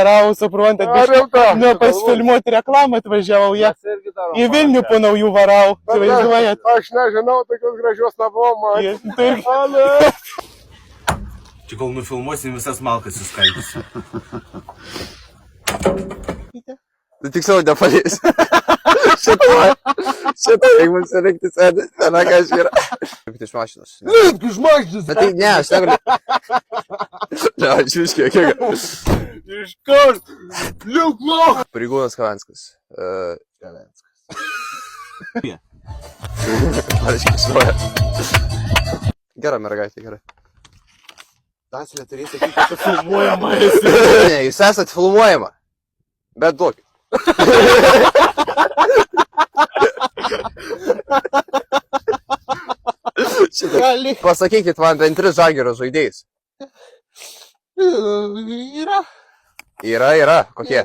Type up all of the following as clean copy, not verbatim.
varau, suprantat, nu, pasifilmuoti reklamą atvažiavau, į Vilnių po naujų varau, vaizduojat. Aš nežinau, tokios gražios nebuvo, Čia kol nufilmuosim, visas malkas įskaidysiu. Tu tiksliau nepalės. Šitą, jeigu mums reikia sėdėti, ten ką aš yra. Kaip tai iš mašinos? Lietk iš mašinos! Bet tai ne, aš negaliu. Ne, aš viškiu, kiek. Iškart! Liuk loch! Pareigūnas Kavenskas. Pie. Aš išvoja. Gera mergaitė, gera. Dasilė turės sakyti, kad tu filmuojama esi. Ne, jūs esat filmuojama. Bet duokit. Pasakykit man bent 3 Žalgirio žaidėjus. Yra. Kokie?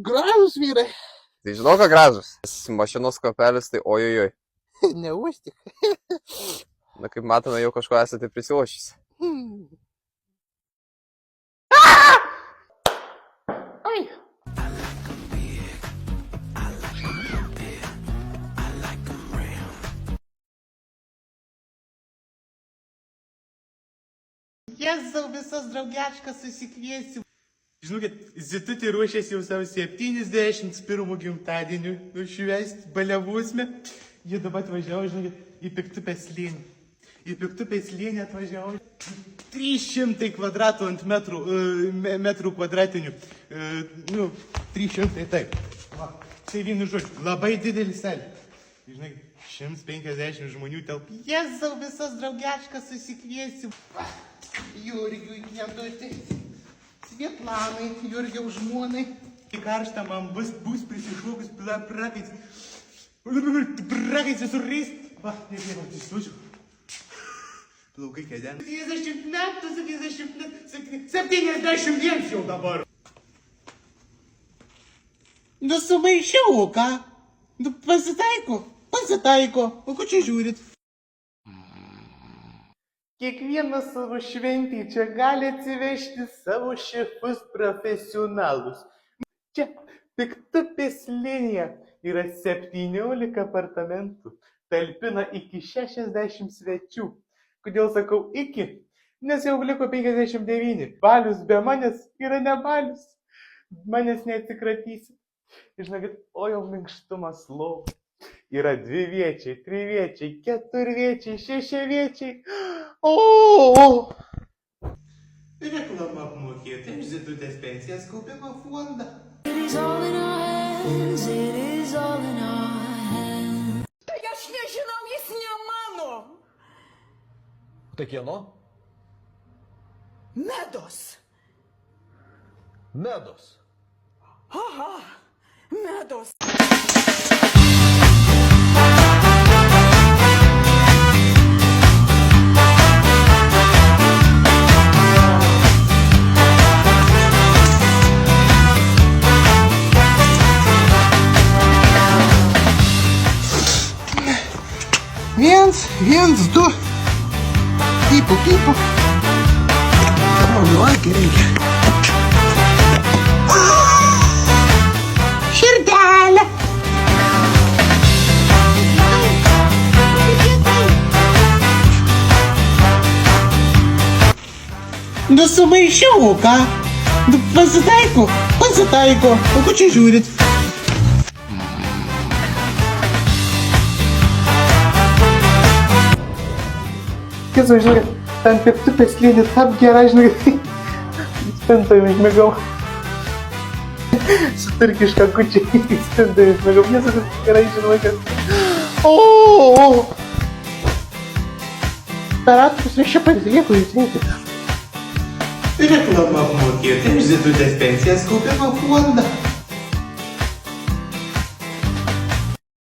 Gražus vyrai. Tai žinau, ką gražus. Mašinos kopelis, tai ojojoj. Neuostik. Na, kaip matome, jau kažko esate prisilošęs. Ai. Jėzau, visas draugiačkas susikviesiu. Žinokit, Zitutė ruošiasi jau savo 71 gimtadieniu švęsti, baliavusime. Jie dabar atvažiavo, žinokit, į Piktupės slėnį. Į Piktupės slėnį atvažiavo 300 kvadratų ant metrų kvadratinių. 300, taip. Va, tai vienu žodžiu, labai didelis salė. Žinai, 150 žmonių telpa. Jėzau, visas draugiačkas susikviesiu. Jurgiui neduoti. Svietlanai, Jurgiaus žmonai. Į karštą man bus prisišokus prakais. Prakais visur reis. Va, nebėra, atsisučiu. Plaukai kėden. 70 metų, 71 jau dabar. Nu sumaišiau, ką? Nu pasitaiko. O ko čia žiūrit? Kiekvienas savo šventį čia gali atsivežti savo šefus profesionalus. Čia Piktupės slėnyje yra 17 apartamentų, talpina iki 60 svečių. Kodėl sakau iki? Nes jau liko 59. Balius be manęs yra ne balius. Manęs neatsikratysi. Žinokit, o jau minkštumas lovų. Yra 2 viečiai, 3 viečiai, 4 viečiai, 6 viečiai. O! Reklama apmokėta iš Zitutės pensijos kaupimo fondą. Tai aš nežinau, jis ne mano. Tai kieno? Medos. Medos. Aha, Medos. Viens, 2. Pipo. Naujokį reikia. Širdelė. Nu sumaišiau, ką? Nu pasitaiko. O ko čia žiūrit? Jėzau, žinokit, ten Piktupės slėny tap gerai, žinokit, spintoje užmigau. Su turkiška kučiai spintoje užmigau. Jėzau, gerai, žinokit. O! Per atkus aš čia pasilieku, jūs eikite. Reklama apmokėta iš Zitutės pensijos kaupimo fondą.